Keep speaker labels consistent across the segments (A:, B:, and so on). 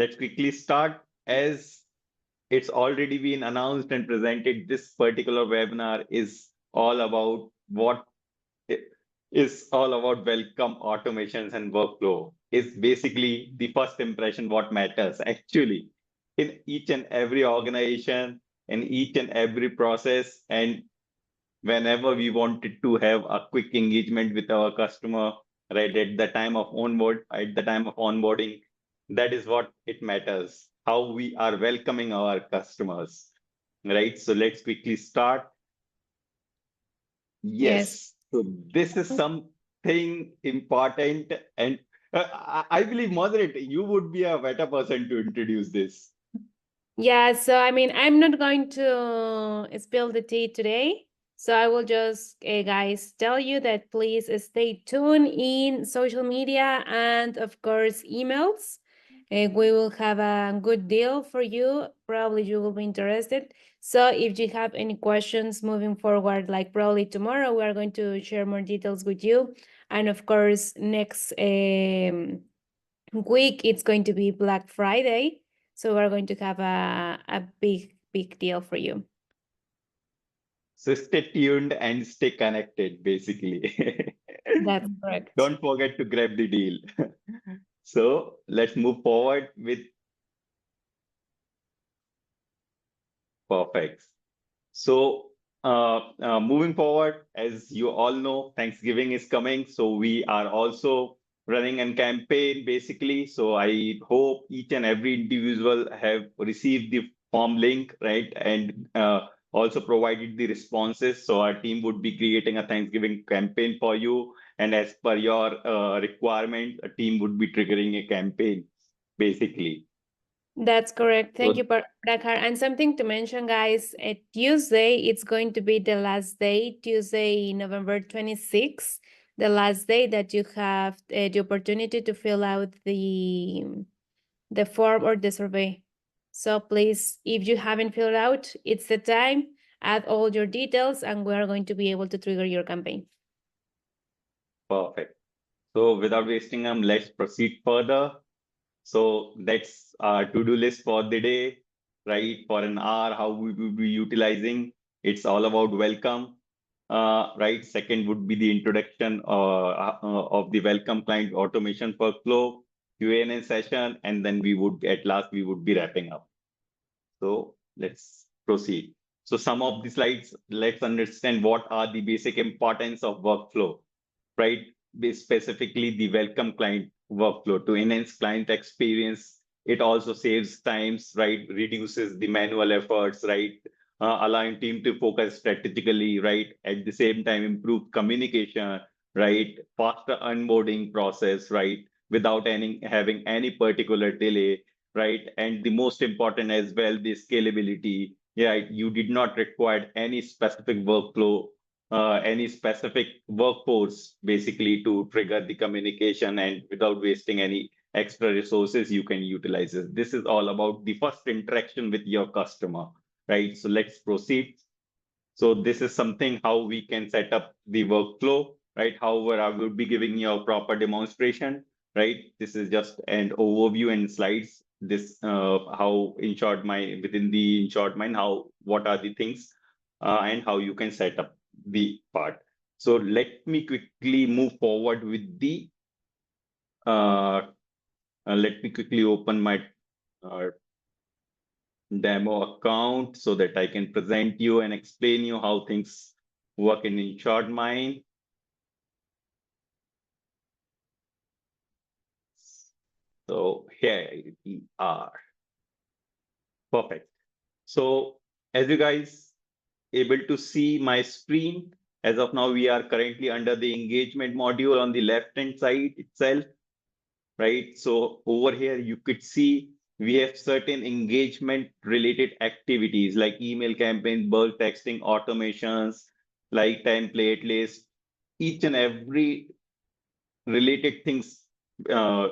A: let's quickly start. As it's already been announced and presented, this particular webinar is all about what is all about welcome automations and workflow. Is basically the first impression what matters actually in each and every organization, in each and every process, and whenever we wanted to have a quick engagement with our customer, right at the time of onboarding, that is what it matters, how we are welcoming our customers, right? So let's quickly start.
B: Yes.
A: Yes, so this is something important, and I believe, Moderate, you would be a better person to introduce this.
B: Yeah, so I mean, I'm not going to spill the tea today. So I will just, guys, tell you that please stay tuned in social media and, of course, emails. We will have a good deal for you. Probably you will be interested. So if you have any questions moving forward, like probably tomorrow, we are going to share more details with you. And of course, next week, it's going to be Black Friday. So we're going to have a big deal for you.
A: So stay tuned and stay connected, basically.
B: That's correct.
A: Don't forget to grab the deal. So let's move forward with perfect. So moving forward, as you all know, Thanksgiving is coming. So we are also running a campaign basically. So I hope each and every individual have received the form link, right? And also provided the responses. So our team would be creating a Thanksgiving campaign for you. And as per your requirement, a team would be triggering a campaign basically.
B: That's correct. Thank you,
A: So
B: Prakhar. And something to mention, guys, Tuesday, it's going to be the last day, Tuesday, November 26th, the last day that you have the opportunity to fill out the form or the survey. So please, if you haven't filled out, it's the time. Add all your details, and we are going to be able to trigger your campaign.
A: perfect. So without wasting time, let's proceed further. So that's our to-do list for the day, right? For an hour, how we will be utilizing. It's all about welcome, right? Second would be the introduction of the welcome client automation workflow, Q&A session, and then at last, we would be wrapping up. So let's proceed. So some of the slides, let's understand what are the basic importance of workflow, right? Specifically the welcome client workflow to enhance client experience. It also saves times, right? Reduces the manual efforts, right? Allowing team to focus strategically, right? At the same time, improve communication, right? Faster onboarding process, right? Without having any particular delay, right? And the most important as well, the scalability. Yeah, you did not require any specific workflow, any specific workforce basically to trigger the communication, and without wasting any extra resources, you can utilize it. This is all about the first interaction with your customer, right? So let's proceed. So this is something how we can set up the workflow, right? However, I will be giving you a proper demonstration, right? This is just an overview and slides. This how InsuredMine within the InsuredMine, how what are the things and how you can set up the part. So let me quickly move forward with the let me quickly open my uh, demo account so that I can present you and explain you how things work in InsuredMine. So here we are. Perfect. So as you guys able to see my screen, as of now, we are currently under the engagement module on the left-hand side itself, right? So over here, you could see we have certain engagement related activities like email campaigns, bulk texting, automations, like template list, each and every related things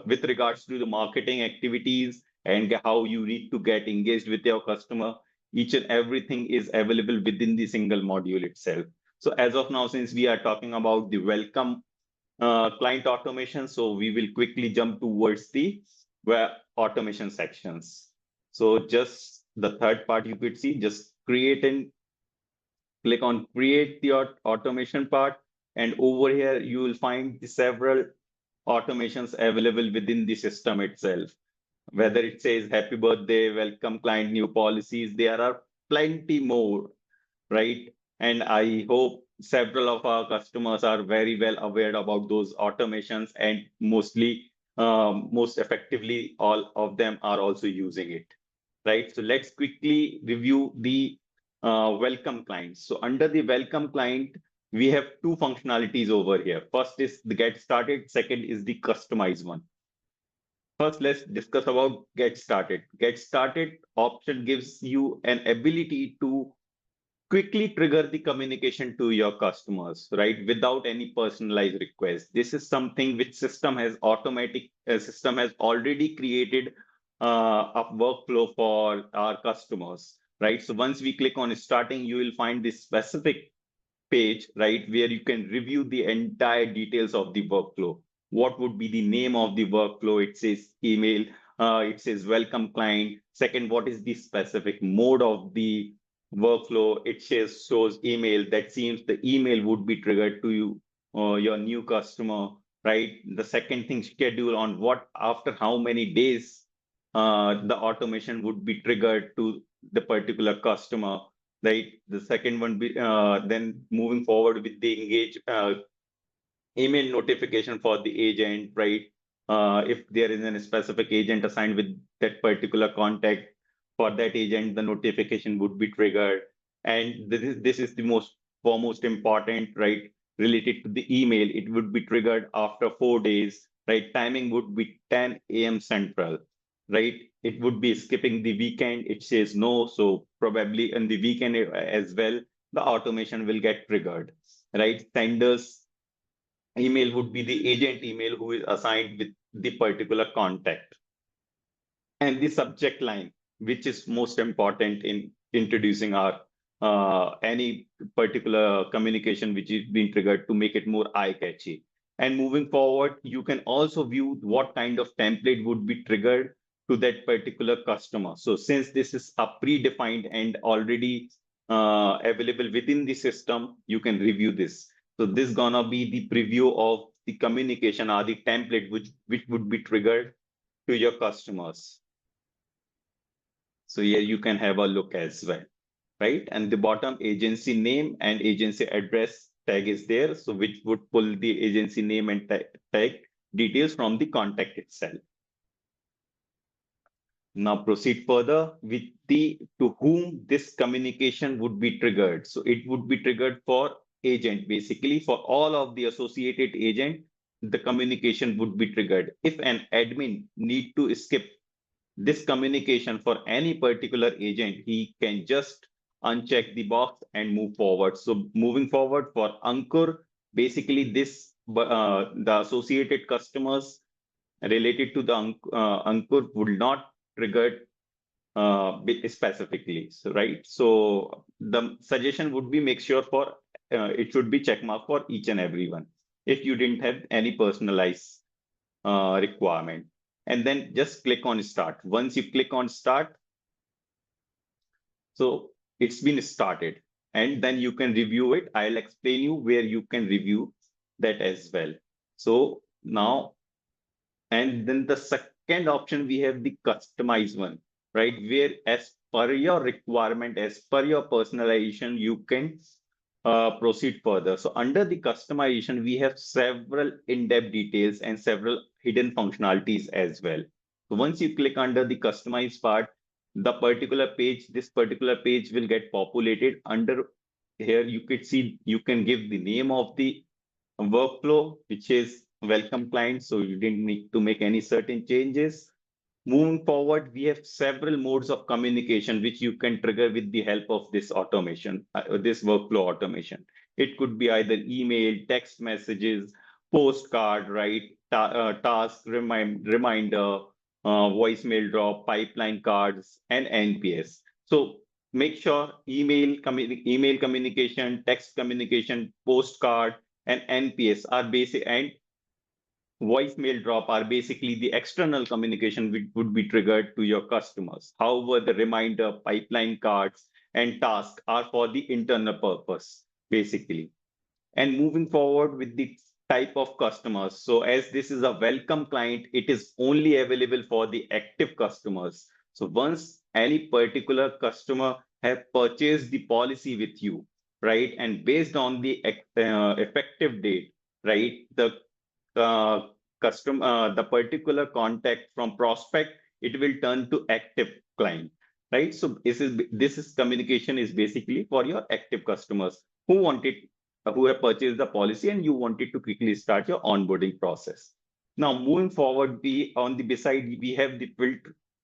A: with regards to the marketing activities and how you need to get engaged with your customer. Each and everything is available within the single module itself. So as of now, since we are talking about the welcome client automation, so we will quickly jump towards the where automation sections. So just the third part you could see, just create and click on create the automation part. And over here, you will find the several automations available within the system itself. Whether it says happy birthday, welcome client, new policies, there are plenty more, right? And I hope several of our customers are very well aware about those automations, and most effectively, all of them are also using it, right? So let's quickly review the welcome client. So under the welcome client, we have two functionalities over here. First is the get started. Second is the customize one. First, let's discuss about get started. Get started option gives you an ability to quickly trigger the communication to your customers, right? Without any personalized request. This is something which system has already created a workflow for our customers, right? So once we click on starting, you will find this specific page, right, where you can review the entire details of the workflow. What would be the name of the workflow? It says email, it says welcome client. Second, what is the specific mode of the workflow? It shows email. That seems the email would be triggered to you, your new customer, right? The second thing, schedule on what, after how many days the automation would be triggered to the particular customer, right? The second one, then moving forward with the engage email notification for the agent, right? If there is a specific agent assigned with that particular contact, for that agent, the notification would be triggered. And this is the most foremost important, right? Related to the email, it would be triggered after 4 days, right? Timing would be 10 a.m. Central, right? It would be skipping the weekend. It says no, so probably in the weekend as well, the automation will get triggered, right? Senders email would be the agent email who is assigned with the particular contact. And the subject line, which is most important in introducing our any particular communication which is being triggered to make it more eye-catchy. And moving forward, you can also view what kind of template would be triggered to that particular customer. So since this is a predefined and already available within the system, you can review this. So this gonna be the preview of the communication or the template which would be triggered to your customers. So here you can have a look as well, right? And the bottom agency name and agency address tag is there. So which would pull the agency name and tag details from the contact itself. Now proceed further with the to whom this communication would be triggered. So it would be triggered for agent, basically for all of the associated agent, the communication would be triggered. If an admin need to skip this communication for any particular agent, he can just uncheck the box and move forward. So moving forward for Ankur, basically the associated customers related to the Ankur would not trigger specifically. So, right. So the suggestion would be make sure for it should be check mark for each and every one if you didn't have any personalized requirement. And then just click on start. Once you click on start, so it's been started, and then you can review it. I'll explain you where you can review that as well. So now, and then the second option, we have the customize one, right? Where as per your requirement, as per your personalization, you can proceed further. So under the customization, we have several in-depth details and several hidden functionalities as well. So once you click under the customize part, this particular page will get populated. Under here, you could see, you can give the name of the workflow, which is welcome client. So you didn't need to make any certain changes. Moving forward, we have several modes of communication which you can trigger with the help of this automation, this workflow automation. It could be either email, text messages, postcard, right? Task reminder, voicemail drop, pipeline cards, and NPS. So make sure email communication, text communication, postcard, and NPS are basic, and voicemail drop are basically the external communication which would be triggered to your customers. However, the reminder, pipeline cards, and tasks are for the internal purpose, basically. And moving forward with the type of customers. So as this is a welcome client, it is only available for the active customers. So once any particular customer have purchased the policy with you, right, and based on the effective date, right, uh, the particular contact from prospect, it will turn to active client, right? So this is communication is basically for your active customers who wanted who have purchased the policy and you wanted to quickly start your onboarding process. Now, moving forward, we on the beside we have the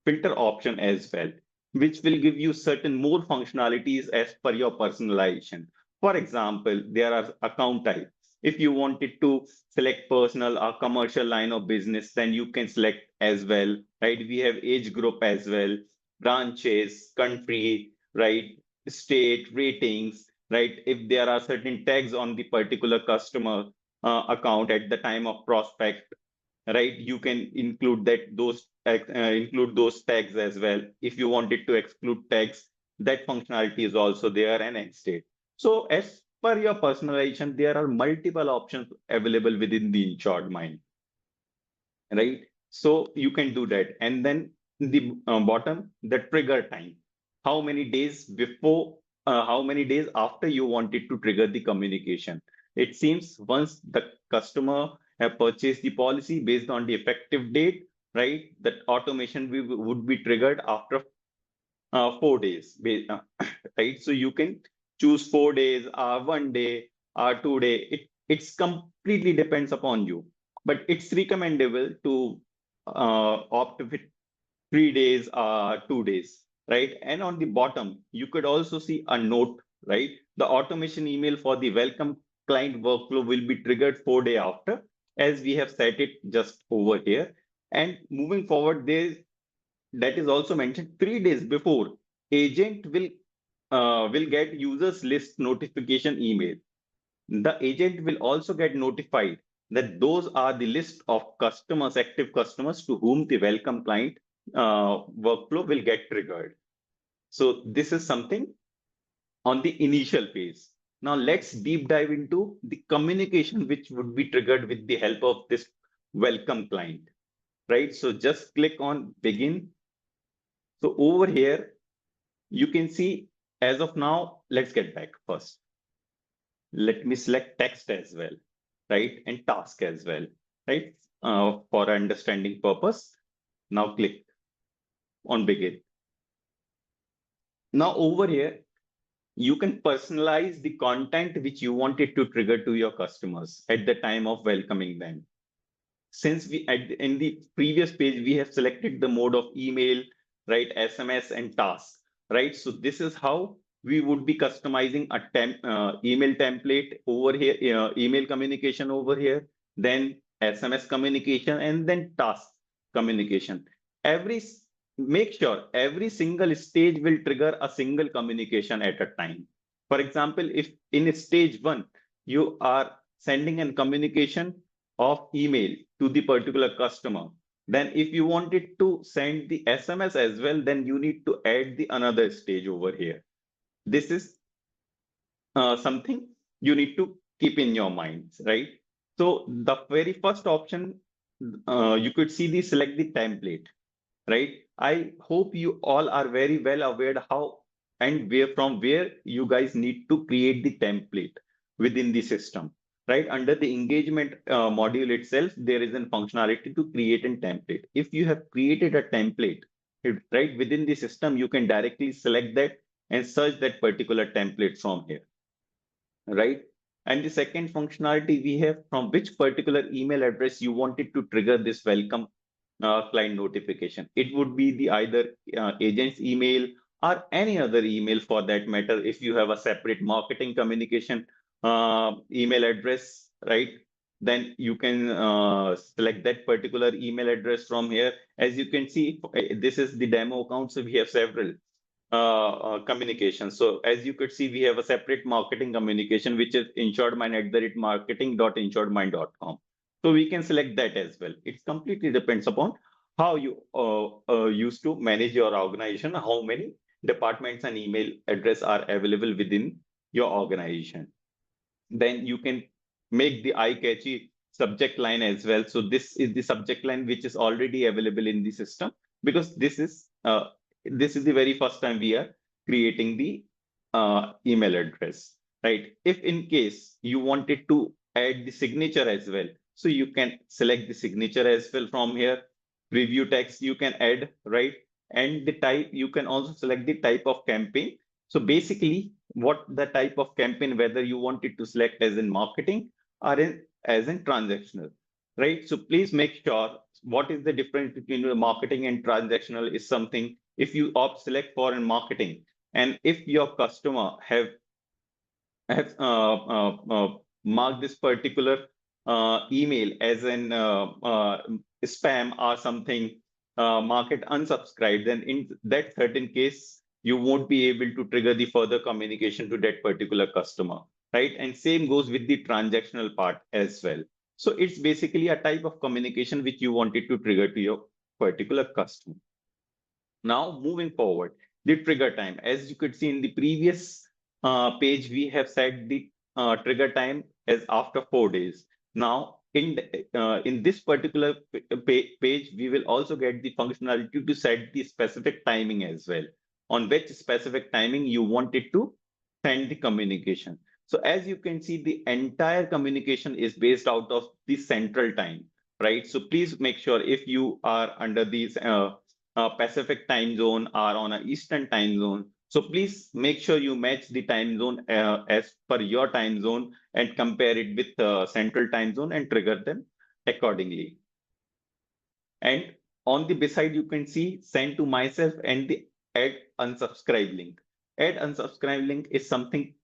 A: filter option as well, which will give you certain more functionalities as per your personalization. For example, there are account types. If you wanted to select personal or commercial line of business, then you can select as well, right? We have age group as well, branches, country, right? State, ratings, right? If there are certain tags on the particular customer account at the time of prospect, right? You can include include those tags as well. If you wanted to exclude tags, that functionality is also there and end state. So as per your personalization, there are multiple options available within the InsuredMine, right? So you can do that. And then in the bottom, the trigger time. How many days before, how many days after you wanted to trigger the communication? It seems once the customer have purchased the policy based on the effective date, right? That automation would be triggered after 4 days, right? So you can choose 4 days, 1 day, 2 day. It's completely depends upon you, but it's recommendable to opt with 3 days, 2 days, right? And on the bottom, you could also see a note, right? The automation email for the welcome client workflow will be triggered 4 days after, as we have set it just over here. And moving forward, there that is also mentioned 3 days before agent will get users list notification email. The agent will also get notified that those are the list of customers, active customers to whom the welcome client workflow will get triggered. So this is something on the initial phase. Now let's deep dive into the communication which would be triggered with the help of this welcome client, right? So just click on begin. So over here, you can see as of now, let's get back first. Let me select text as well, right? And task as well, right? For understanding purpose. Now click on begin. Now over here, you can personalize the content which you wanted to trigger to your customers at the time of welcoming them. Since in the previous page, we have selected the mode of email, right, SMS and task, right? So this is how we would be customizing a email template over here, email communication over here, then SMS communication, and then task communication. Make sure every single stage will trigger a single communication at a time. For example, if in stage 1, you are sending a communication of email to the particular customer, then if you wanted to send the SMS as well, then you need to add the another stage over here. This is something you need to keep in your minds, right? So the very first option, you could see the select the template, right? I hope you all are very well aware how and where you guys need to create the template within the system, right? Under the engagement module itself, there is a functionality to create a template. If you have created a template, right, within the system, you can directly select that and search that particular template from here, right? And the second functionality we have from which particular email address you wanted to trigger this welcome client notification. It would be the either agent's email or any other email for that matter. If you have a separate marketing communication email address, right, then you can select that particular email address from here. As you can see, this is the demo account, so we have several communication. So as you could see, we have a separate marketing communication, which is insuredmine@marketing.insuredmine.com. So we can select that as well. It completely depends upon how you used to manage your organization, how many departments and email address are available within your organization. Then you can make the eye-catchy subject line as well. So this is the subject line which is already available in the system, because this is the very first time we are creating the email address, right? If in case you wanted to add the signature as well, so you can select the signature as well from here. Preview text you can add, right? And the type, you can also select the type of campaign. So basically, what the type of campaign, whether you want it to select as in marketing or as in transactional, right? So please make sure what is the difference between the marketing and transactional is something. If you opt select for in marketing, and if your customer have marked this particular email as an spam or something, market unsubscribed, then in that certain case, you won't be able to trigger the further communication to that particular customer, right? And same goes with the transactional part as well. So it's basically a type of communication which you wanted to trigger to your particular customer. Now, moving forward, the trigger time. As you could see in the previous page, we have set the trigger time as after 4 days. Now, in this particular page, we will also get the functionality to set the specific timing as well, on which specific timing you wanted to send the communication. So as you can see, the entire communication is based out of the central time, right? So please make sure if you are under these Pacific time zone or on an Eastern time zone. So please make sure you match the time zone as per your time zone and compare it with Central time zone and trigger them accordingly. And on the beside, you can see send to myself and the add unsubscribe link. Add unsubscribe link is something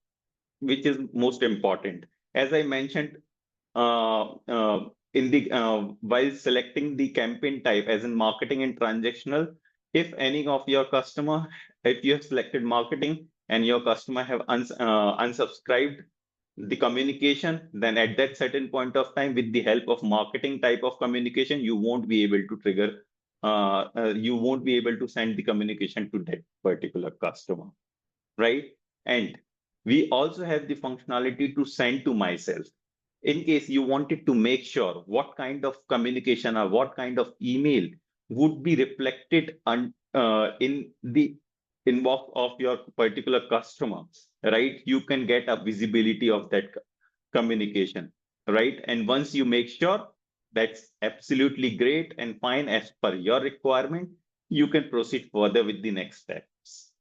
A: which is most important. As I mentioned, in the while selecting the campaign type as in marketing and transactional, if any of your customer, if you have selected marketing and your customer have unsubscribed the communication, then at that certain point of time, with the help of marketing type of communication, you won't be able to trigger, you won't be able to send the communication to that particular customer, right? And we also have the functionality to send to myself. In case you wanted to make sure what kind of communication or what kind of email would be reflected in the inbox of your particular customer, right? You can get a visibility of that communication, right? And once you make sure that's absolutely great and fine as per your requirement, you can proceed further with the next steps,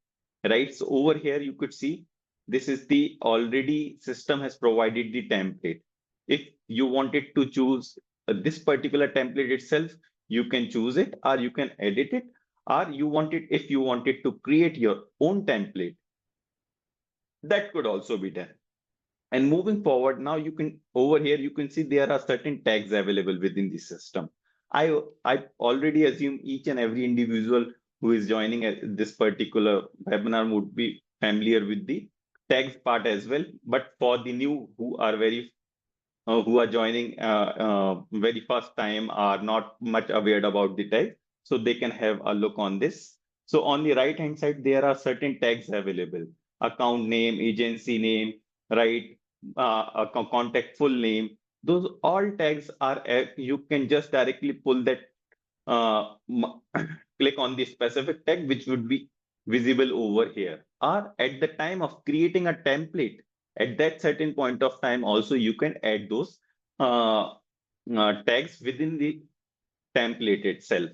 A: right? So over here, you could see this is the already system has provided the template. If you wanted to choose this particular template itself, you can choose it or you can edit it, or you wanted, if you wanted to create your own template, that could also be done. And moving forward, now you can, over here, you can see there are certain tags available within the system. I already assume each and every individual who is joining this particular webinar would be familiar with the tags part as well. But for the new who are joining very first time, are not much aware about the tag, so they can have a look on this. So on the right hand side, there are certain tags available: account name, agency name, right? A contact full name. Those all tags are, you can just directly pull that, uh, click on the specific tag, which would be visible over here. Or at the time of creating a template, at that certain point of time, also you can add those uh, tags within the template itself.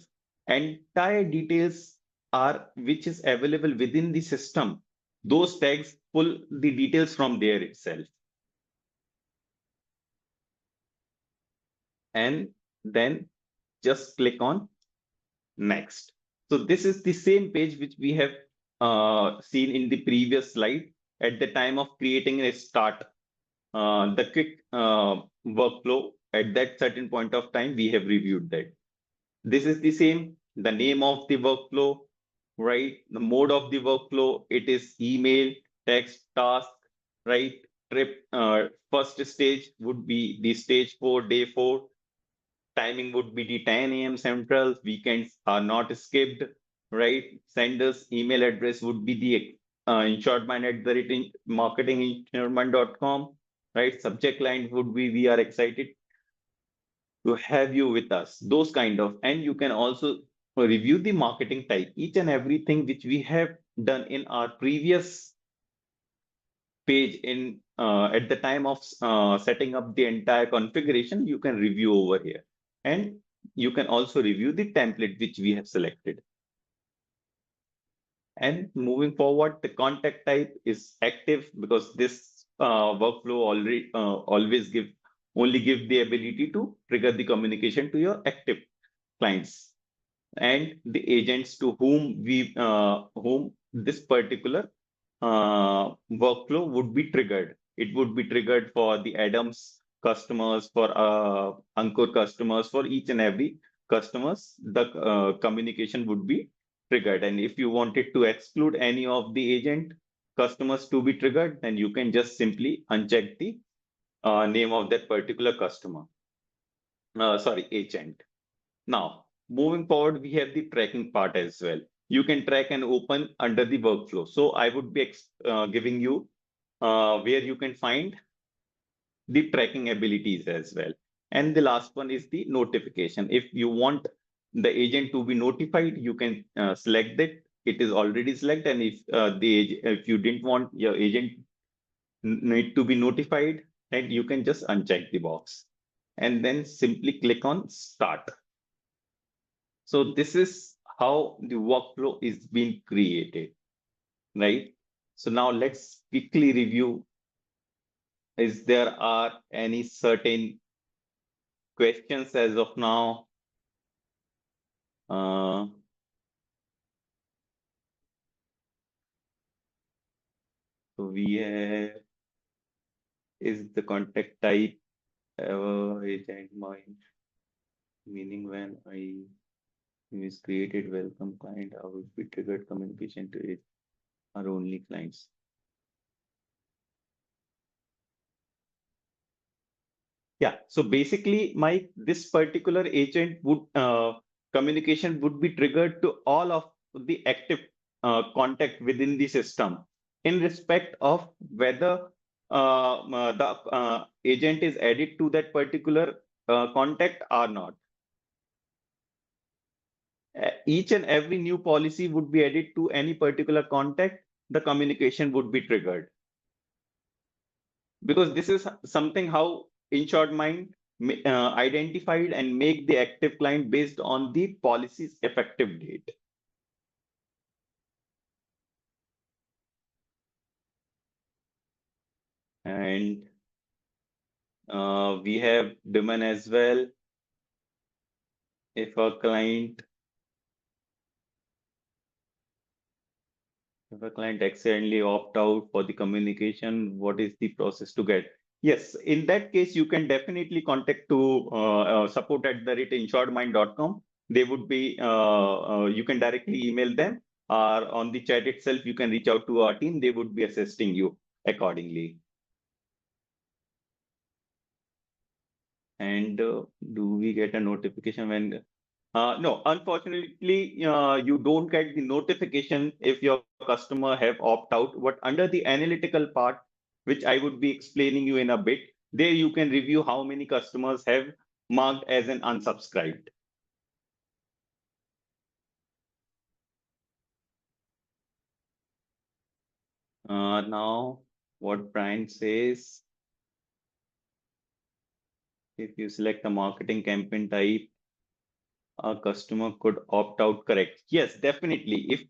A: Entire details are which is available within the system. Those tags pull the details from there itself. And then just click on next. So this is the same page which we have seen in the previous slide. At the time of creating a start, the quick workflow, at that certain point of time, we have reviewed that. This is the same, the name of the workflow, right? The mode of the workflow, it is email, text, task, right? Trip, first stage would be the stage 4, day 4. Timing would be the 10 a.m. Central. Weekends are not skipped, right? Sender's email address would be the insuredmine@marketinginsurement.com, right? Subject line would be we are excited to have you with us. Those kind of, and you can also review the marketing type. Each and everything which we have done in our previous page in at the time of setting up the entire configuration, you can review over here. And you can also review the template which we have selected. And moving forward, the contact type is active because this workflow already always only give the ability to trigger the communication to your active clients and the agents to whom this particular workflow would be triggered. It would be triggered for the Adams customers, for Ankur customers, for each and every customers, the communication would be triggered. And if you wanted to exclude any of the agent customers to be triggered, then you can just simply uncheck the name of that particular customer. Sorry, agent. Now, moving forward, we have the tracking part as well. You can track and open under the workflow. So I would be giving you where you can find the tracking abilities as well. And the last one is the notification. If you want the agent to be notified, you can select that. It is already selected. And if you didn't want your agent need to be notified, then you can just uncheck the box and then simply click on start. So this is how the workflow is being created, right? So now let's quickly review. Is there are any certain questions as of now? So we have, is the contact type agent mine, meaning when I is created welcome client, I will be triggered communication to it are only clients. Yeah, so basically, Mike, this particular agent would communication would be triggered to all of the active contact within the system in respect of whether the agent is added to that particular contact or not. Each and every new policy would be added to any particular contact, the communication would be triggered. Because this is something how InsuredMine identified and make the active client based on the policy's effective date. And we have domain as well. If a client accidentally opt out for the communication, what is the process to get? Yes, in that case, you can definitely contact to support@insuredmine.com. They would be, you can directly email them, or on the chat itself, you can reach out to our team. They would be assisting you accordingly. And do we get a notification when? No, unfortunately, you don't get the notification if your customer have opt out. But under the analytical part, which I would be explaining you in a bit, there you can review how many customers have marked as an unsubscribed. Now, what Brian says, if you select a marketing campaign type, a customer could opt out, correct? Yes, definitely. If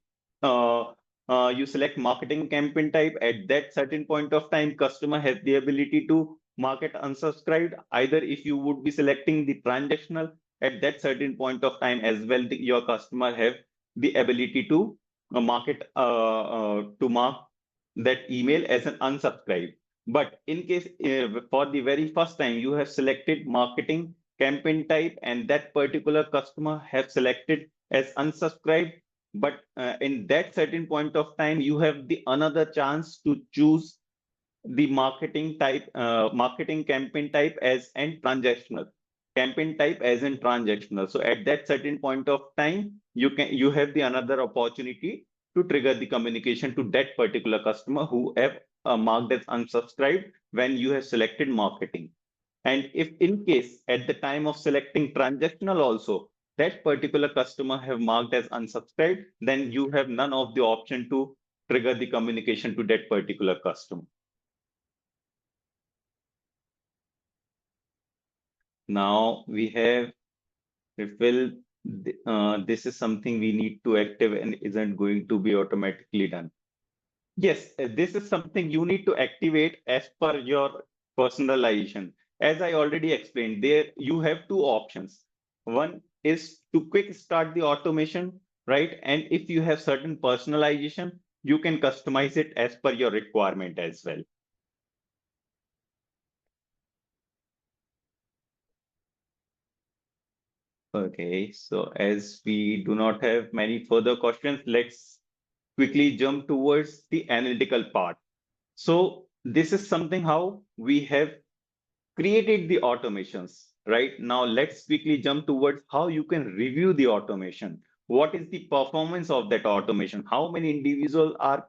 A: you select marketing campaign type at that certain point of time, customer has the ability to market unsubscribed. Either if you would be selecting the transactional at that certain point of time as well, your customer have the ability to mark that email as an unsubscribed. But in case for the very first time you have selected marketing campaign type and that particular customer have selected as unsubscribed, but in that certain point of time you have the another chance to choose the marketing campaign type as and transactional. campaign type as in transactional. So at that certain point of time, you have the another opportunity to trigger the communication to that particular customer who have marked as unsubscribed when you have selected marketing. And if in case at the time of selecting transactional also, that particular customer have marked as unsubscribed, then you have none of the option to trigger the communication to that particular customer. Now we have refill. This is something we need to active and isn't going to be automatically done. Yes, this is something you need to activate as per your personalization. As I already explained, there you have two options. One is to quick start the automation, right? And if you have certain personalization, you can customize it as per your requirement as well. Okay, so as we do not have many further questions, let's quickly jump towards the analytical part. So this is something how we have created the automations. Right now, let's quickly jump towards how you can review the automation. What is the performance of that automation? How many individuals are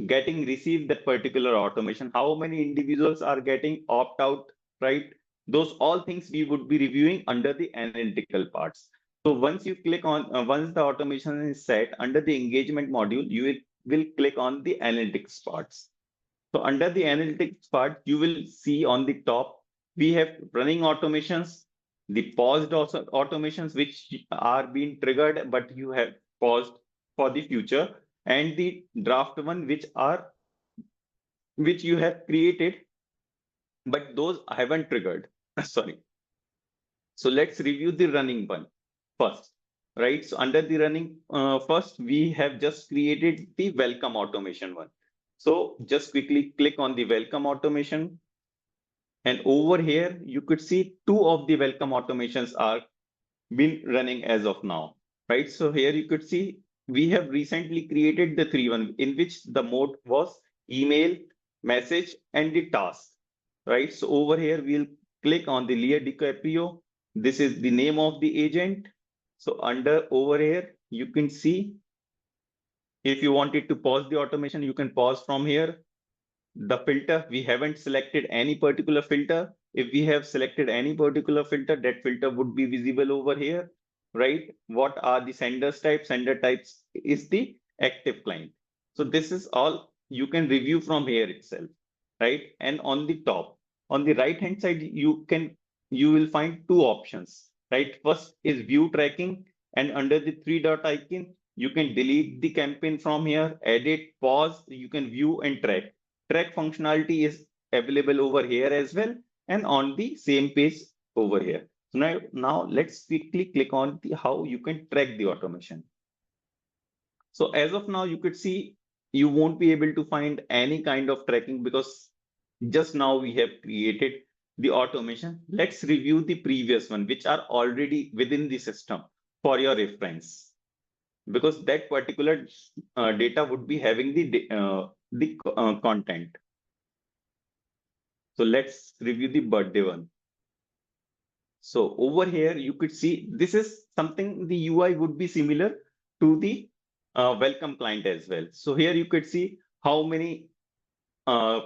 A: getting received that particular automation? How many individuals are getting opt out, right? Those all things we would be reviewing under the analytical parts. So once you click on, once the automation is set under the engagement module, you will click on the analytics parts. So under the analytics part, you will see on the top, we have running automations, the paused also automations, which are being triggered, but you have paused for the future, and the draft one, which you have created, but those haven't triggered. Sorry. So let's review the running one first, right? So under the running first, we have just created the welcome automation one. So just quickly click on the welcome automation. And over here, you could see two of the welcome automations are been running as of now, right? So here you could see we have recently created the three one in which the mode was email, message, and the task, right? So over here, we'll click on the Leo DiCaprio. This is the name of the agent. So under over here, you can see if you wanted to pause the automation, you can pause from here. The filter, we haven't selected any particular filter. If we have selected any particular filter, that filter would be visible over here, right? What are the senders types? Sender types is the active client. So this is all you can review from here itself, right? And on the top, on the right hand side, you will find two options, right? First is view tracking, and under the three dot icon, you can delete the campaign from here, edit, pause, you can view and track. Track functionality is available over here as well, and on the same page over here. So now let's quickly click on the how you can track the automation. So as of now, you could see you won't be able to find any kind of tracking because just now we have created the automation. Let's review the previous one, which are already within the system for your reference, because that particular data would be having the content. So let's review the birthday one. So over here, you could see this is something the UI would be similar to the welcome client as well. So here you could see uh,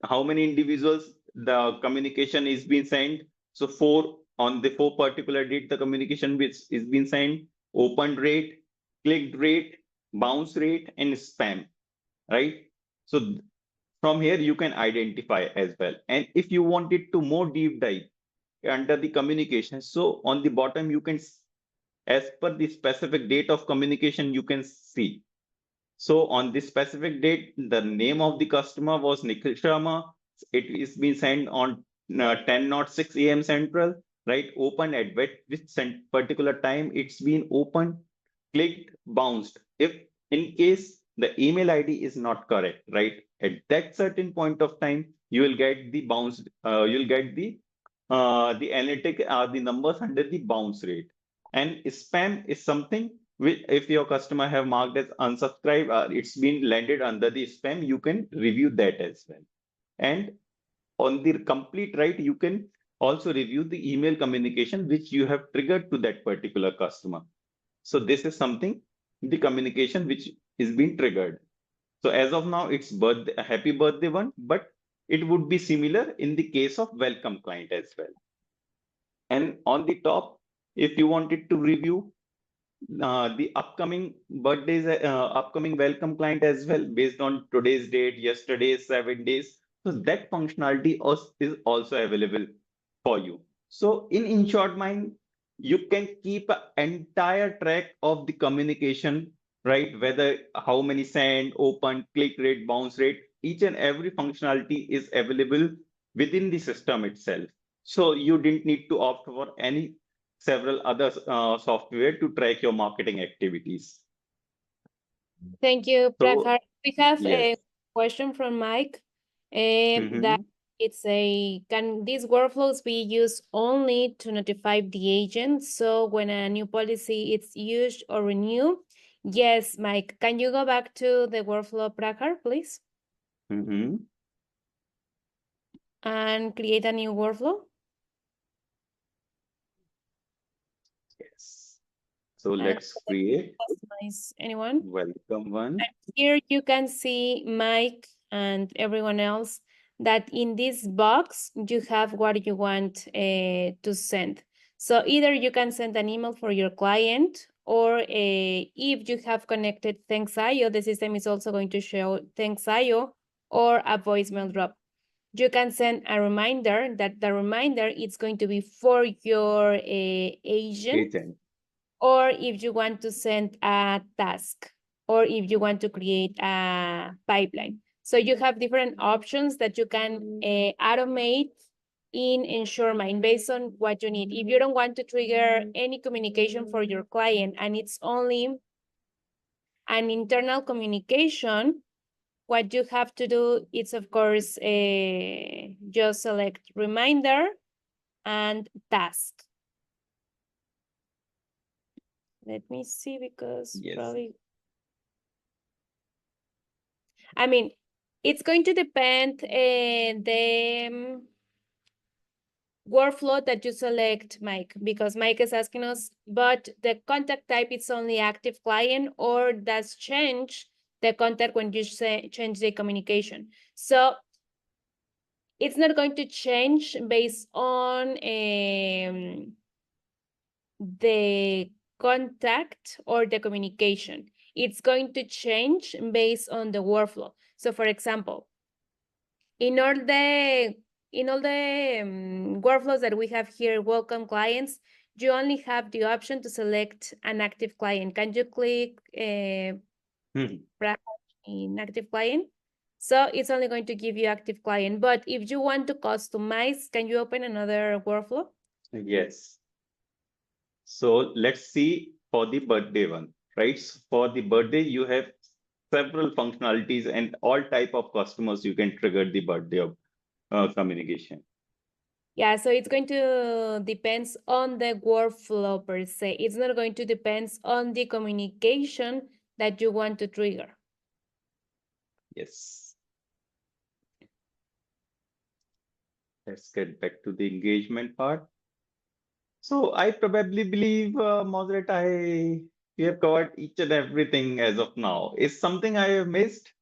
A: how many individuals the communication is being sent. So on the four particular date, the communication which is being sent, open rate, clicked rate, bounce rate, and spam, right? So from here you can identify as well. And if you wanted to more deep dive under the communication, so on the bottom you can, as per the specific date of communication, you can see. So on this specific date, the name of the customer was Nikhil Sharma. It is being sent on 10:06 a.m. Central, right? Open at which particular time it's been opened, clicked, bounced. If in case the email ID is not correct, right? At that certain point of time, you will get the bounce. You'll get the analytic the numbers under the bounce rate. And spam is something which, if your customer have marked as unsubscribe, it's been landed under the spam, you can review that as well. And on the complete right, you can also review the email communication which you have triggered to that particular customer. So this is something, the communication which is being triggered. So as of now, it's birthday, a happy birthday one, but it would be similar in the case of welcome client as well. And on the top, if you wanted to review the upcoming birthdays, upcoming welcome client as well, based on today's date, yesterday's 7 days. So that functionality is also available for you. So in InsuredMine, you can keep an entire track of the communication, right? Whether how many send, open, click rate, bounce rate, each and every functionality is available within the system itself. So you didn't need to opt for any several other software to track your marketing activities.
B: Thank you,
A: So
B: Prakhar. We have
A: yes.
B: a question from Mike, that
A: Mhm.
B: it's can these workflows be used only to notify the agent? So when a new policy is used or renewed? Yes, Mike. Can you go back to the workflow, Prakhar, please,
A: Mhm.
B: and create a new workflow?
A: Yes. So
B: And
A: let's create
B: customize anyone.
A: welcome one.
B: Here you can see Mike and everyone else that in this box you have what you want to send. So either you can send an email for your client, or if you have connected Thanks.io, the system is also going to show Thanks.io or a voicemail drop. You can send a reminder that the reminder is going to be for your agent,
A: Agent.
B: or if you want to send a task, or if you want to create a pipeline. So you have different options that you can automate in InsuredMine based on what you need. If you don't want to trigger any communication for your client and it's only an internal communication, what you have to do is, of course, just select reminder and task. Let me see, because
A: Yes.
B: probably, I mean, it's going to depend the workflow that you select, Mike, because Mike is asking us, but the contact type is only active client, or does change the contact when you say change the communication. So it's not going to change based on the contact or the communication. It's going to change based on the workflow. So for example, in all the workflows that we have here, welcome clients, you only have the option to select an active client. Can you click in active client? So it's only going to give you active client. But if you want to customize, can you open another workflow?
A: Yes. So let's see for the birthday one, right? So for the birthday, you have several functionalities and all type of customers you can trigger the birthday of communication.
B: Yeah, so it's going to depends on the workflow per se. It's not going to depends on the communication that you want to trigger.
A: Yes. Let's get back to the engagement part. So I probably believe, Monserrat, we have covered each and everything as of now. Is something I have missed?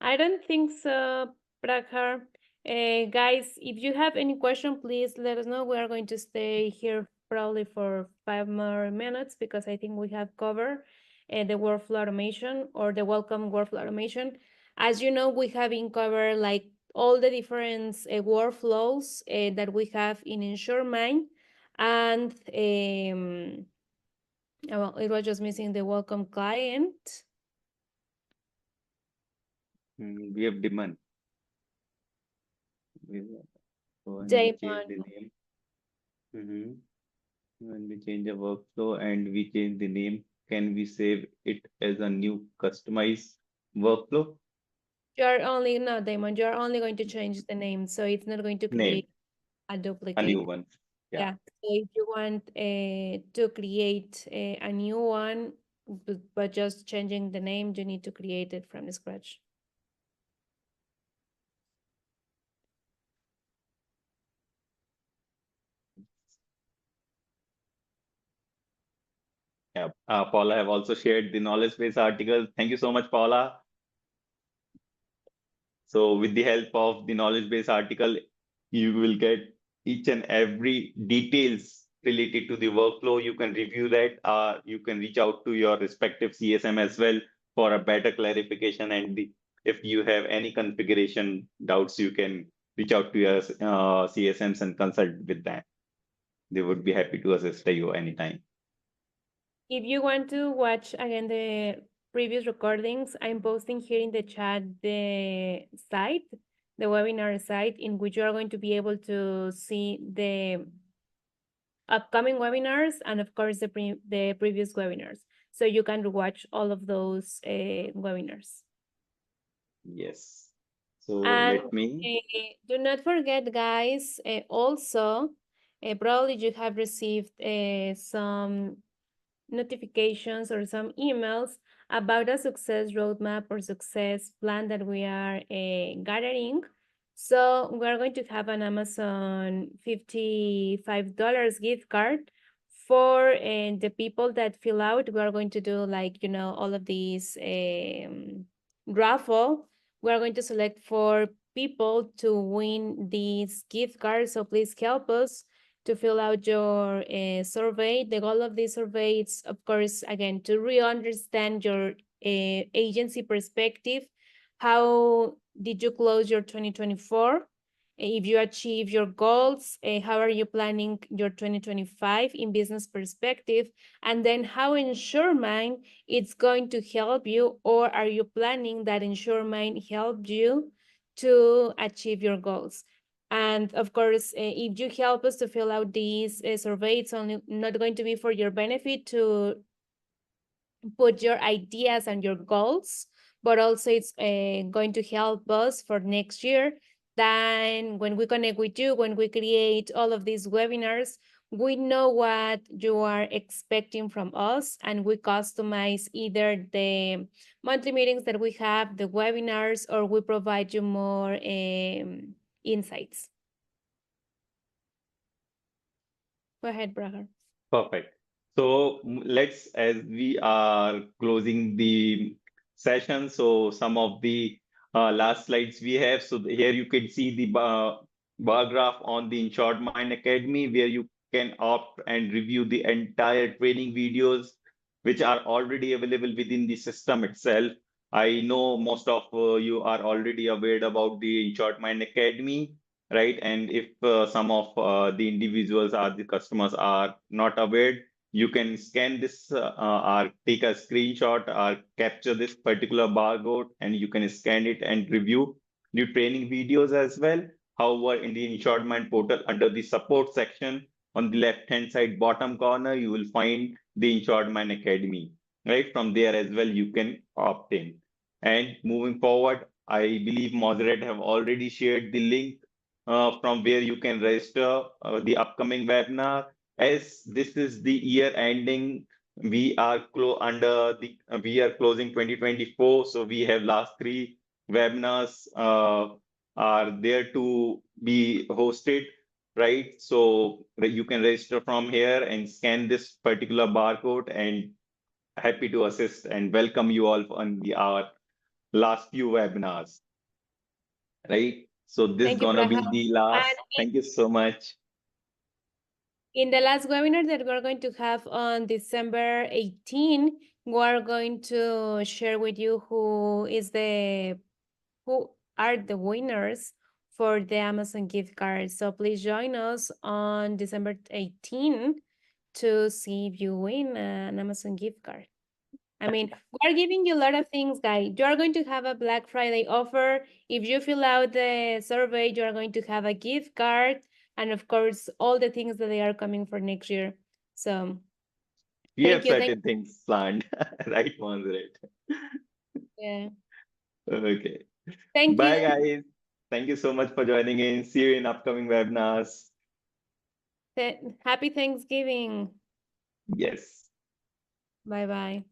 B: I don't think so, Prakhar. Guys, if you have any question, please let us know. We are going to stay here probably for 5 more minutes, because I think we have covered the workflow automation, or the welcome workflow automation. As you know, we have been covered like all the different workflows that we have in InsuredMine, and well, it was just missing the welcome client.
A: We have demand. When we change the
B: Damon.
A: name, when we change the workflow and we change the name, can we save it as a new customized workflow
B: You're only, no, Damon, you're only going to change the name, so it's not going to
A: name,
B: create a
A: a new
B: duplicate.
A: one? Yeah.
B: Yeah, so if you want to create a new one, but just changing the name, you need to create it from scratch.
A: Paula have also shared the knowledge base article. Thank you so much, Paula. So with the help of the knowledge base article, you will get each and every details related to the workflow. You can review that. You can reach out to your respective CSM as well for a better clarification. And if you have any configuration doubts, you can reach out to your CSMs and consult with them. They would be happy to assist you anytime.
B: If you want to watch again the previous recordings, I'm posting here in the chat the site, the webinar site, in which you are going to be able to see the upcoming webinars and of course the previous webinars. So you can watch all of those webinars.
A: Yes. So
B: And
A: let me.
B: do not forget, guys, also, probably you have received some notifications or some emails about a success roadmap or success plan that we are gathering. So we're going to have an Amazon $55 gift card for the people that fill out. We are going to do like, all of these raffle. We're going to select for people to win these gift cards. So please help us to fill out your survey. The goal of this survey is, of course, again, to re-understand your agency perspective. How did you close your 2024? If you achieve your goals, how are you planning your 2025 in business perspective? And then how InsuredMine it's going to help you, or are you planning that InsuredMine help you to achieve your goals? And of course, if you help us to fill out these survey, it's only not going to be for your benefit to put your ideas and your goals, but also it's going to help us for next year. Then when we connect with you, when we create all of these webinars, we know what you are expecting from us, and we customize either the monthly meetings that we have, the webinars, or we provide you more insights. Go ahead, Prakhar.
A: Perfect. So let's, as we are closing the session, so some of the last slides we have. So here you can see the bar graph on the InsuredMine Academy, where you can opt and review the entire training videos, which are already available within the system itself. I know most of you are already aware about the InsuredMine Academy, right? And if some of the individuals or the customers are not aware, you can scan this or take a screenshot or capture this particular barcode, and you can scan it and review the training videos as well. However, in the InsuredMine portal, under the support section on the left-hand side bottom corner, you will find the InsuredMine Academy. Right from there as well, you can opt in. And moving forward, I believe Monserrat have already shared the link from where you can register the upcoming webinar. As this is the year ending, we are we are closing 2024, so we have last 3 webinars are there to be hosted, right? So you can register from here and scan this particular barcode, and happy to assist and welcome you all on our last few webinars, right? So this is
B: Thank you,
A: gonna be
B: Prakhar.
A: the last.
B: And
A: Thank you so much.
B: in the last webinar that we're going to have on December 18, we're going to share with you who are the winners for the Amazon gift card. So please join us on December 18 to see if you win an Amazon gift card. I mean, we're giving you a lot of things, guys. You are going to have a Black Friday offer. If you fill out the survey, you are going to have a gift card. And of course, all the things that they are coming for next year. So
A: We have
B: thank you.
A: certain things planned, right, Monserrat?
B: Yeah.
A: Okay.
B: Thank
A: Bye,
B: you.
A: guys. Thank you so much for joining in. See you in upcoming webinars.
B: Happy Thanksgiving.
A: Yes.
B: Bye-bye.